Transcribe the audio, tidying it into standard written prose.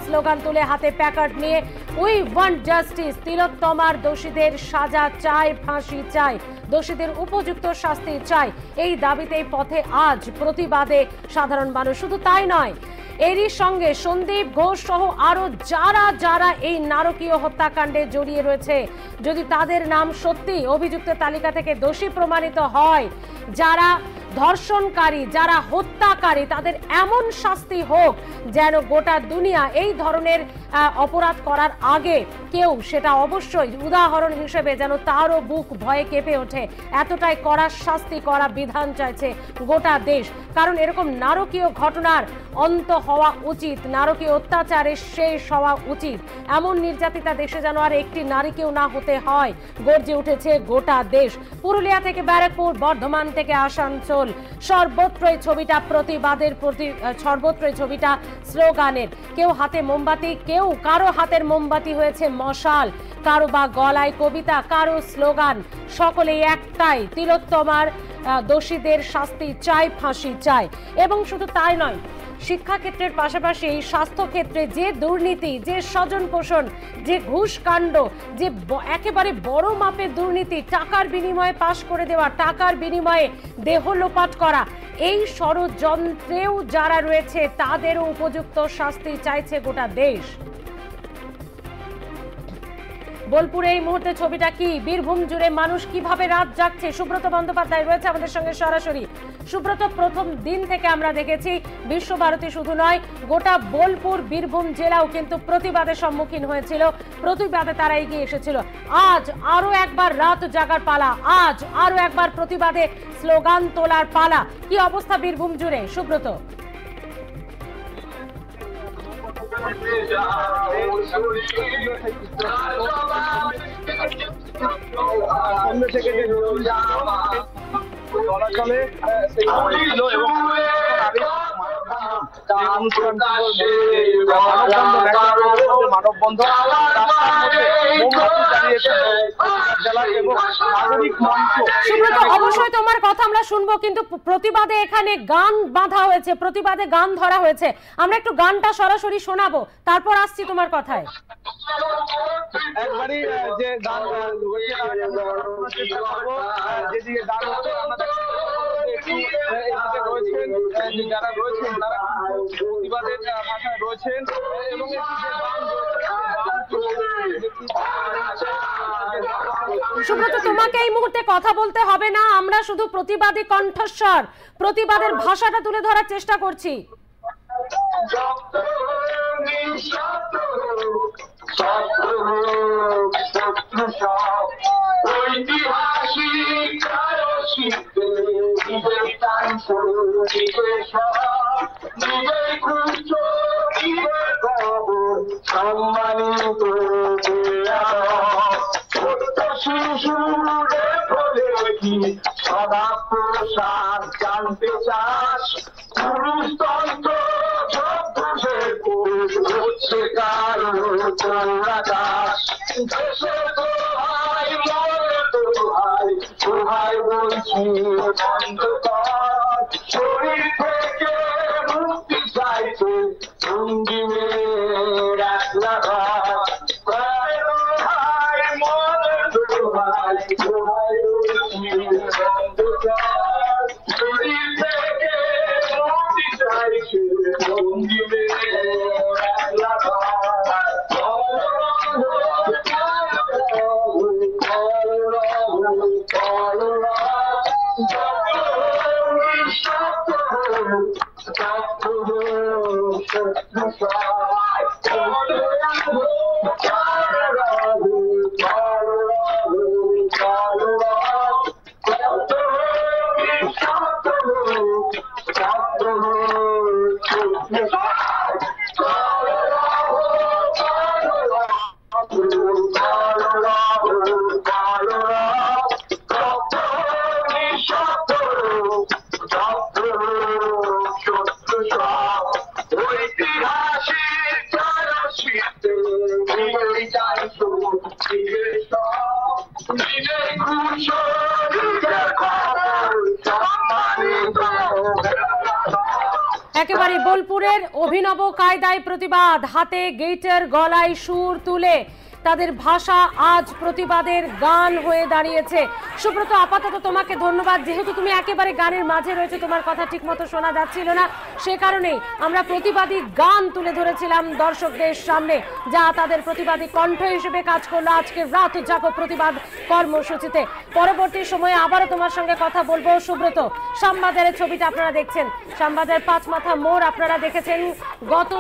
Slogan তুলে হাতে Packard নিয়ে উই ওয়ান্ট জাস্টিস, তিলোত্তমার দোষীদের সাজা চাই, ফাঁসি চাই, দোষীদের উপযুক্ত শাস্তি চাই, এই দাবিতেই পথে আজ প্রতিবাদে সাধারণ মানুষ। শুধু তাই নয়, এরই সঙ্গে সন্দীপ ঘোষ সহ আরো যারা যারা এই নারকীয় হত্যাকাণ্ডে জড়িয়ে রয়েছে, যদি তাদের নাম সত্যি অভিযুক্ত তালিকা থেকে দোষী প্রমাণিত হয়, যারা ধর্ষণকারী, যারা হত্যাকারী, তাদের এমন শাস্তি হোক যেন গোটা দুনিয়া এই ধরনের অপরাধ করার আগে কেউ সেটা অবশ্যই উদাহরণ হিসেবে যেন তারও বুক ভয়ে কেঁপে ওঠে। এতটাই কড়া শাস্তি, করা বিধান চাইছে গোটা দেশ। কারণ এরকম নারকীয় ঘটনার অন্ত হওয়া উচিত, নারকীয় অত্যাচারের শেষ হওয়া উচিত। এমন নির্যাতিতা দেশে যেন আর একটি নারীকেও না হতে হয়। গর্জে উঠেছে গোটা দেশ। পুরুলিয়া থেকে ব্যারাকপুর, বর্ধমান থেকে আসানসোল, সর্বত্রই ছবিটা প্রতিবাদের, সর্বত্রই ছবিটা স্লোগানের। কেউ হাতে মোমবাতি, কারো হাতের মোমবাতি হয়েছে মশাল, কারো বা গলায় কবিতা, কারো স্লোগান, সকলেই একটাই, তিলোত্তমার দোষীদের শাস্তি চাই, ফাঁসি চাই। এবং শুধু তাই নয়, শিক্ষাক্ষেত্রের পাশাপাশি স্বাস্থ্যক্ষেত্রে যে দুর্নীতি, যে স্বজন পোষণ, যে ঘুষ কাণ্ড, যে একেবারে বড় মাপের দুর্নীতি, টাকার বিনিময়ে পাশ করে দেওয়া, টাকার বিনিময়ে দেহ লোপাট করা, এই ষড়যন্ত্রেও যারা রয়েছে তাদেরও উপযুক্ত শাস্তি চাইছে গোটা দেশ। বোলপুরে এই মুহূর্তে ছবিটা কি, বীরভূম জুড়ে মানুষ কিভাবে রাত জাগছে, সুব্রত বন্দ্যোপাধ্যায় রয়েছে আমাদের সঙ্গে সরাসরি। সুব্রত, প্রথম দিন থেকে আমরা দেখেছি বিশ্বভারতী শুধু নয়, গোটা বোলপুর, বীরভূম জেলাও কিন্তু প্রতিবাদের সম্মুখীন হয়েছিল, প্রতিবাদে তারা এগিয়ে এসেছিল। আজ আরো একবার রাত জাগার পালা, আজ আরো একবার প্রতিবাদে স্লোগান তোলার পালা। কি অবস্থা বীরভূম জুড়ে, সুব্রত? সামনে থেকে যে চলাচলে মানববন্ধন অবশ্যই তোমার কথা আমরা শুনবো, কিন্তু প্রতিবাদে এখানে গান বাঁধা হয়েছে, প্রতিবাদে গান ধরা হয়েছে। আমরা একটু গানটা সরাসরি শোনাবো, তারপর আসছি তোমার কথায়। একবারই যে গান যেদিকে গান হচ্ছে রয়েছেন, যারা রয়েছেন তারা প্রতিবাদের ভাষায় রয়েছেন এবং সুব্রত, তোমাকে এই মুহূর্তে কথা বলতে হবে না, আমরা শুধু প্রতিবাদী কণ্ঠস্বর, প্রতিবাদের ভাষাটা তুলে ধরার চেষ্টা করছি। সম্মানিত শিশুরে বলে কি সদা প্রসাদ জানতে চাস, পুরুষতন্ত্র হচ্ছে কারো চৌরাকাশ, দেশে তো ভাই মনে তো ভাই, তো ভাই বলছি বন্ধ কর, শরীর থেকে মুক্তি চাইছে সঙ্গী মেয়ের একলা ভাই, ভাই মনে তো ভাই, তো ভাই বলছি বন্ধ কর, শরীর থেকে মুক্তি চাইছে সঙ্গী মেয়ের একলা ভাই। Stop দুর্গাপুরের অভিনব কায়দায় প্রতিবাদ, হাতে গেইটার, গলায় সুর তুলে তাদের ভাষা আজ প্রতিবাদের গান হয়ে দাঁড়িয়েছে। সুব্রত, আপাতত তোমাকে ধন্যবাদ, যেহেতু তুমি একেবারে গানের মাঝে রয়েছে, তোমার কথা ঠিকমতো শোনা যাচ্ছিল না, সে কারণেই আমরা প্রতিবাদী গান তুলে ধরেছিলাম দর্শকদের সামনে, যা তাদের প্রতিবাদী কণ্ঠ হিসেবে কাজ করলো আজকে রাত জাগো প্রতিবাদ কর্মসূচিতে। পরবর্তী সময়ে আবারও তোমার সঙ্গে কথা বলবো। সুব্রত, শ্যামবাজারের ছবিটা আপনারা দেখছেন, শ্যামবাজার ৫ মাথা মোড় আপনারা দেখেছেন। গত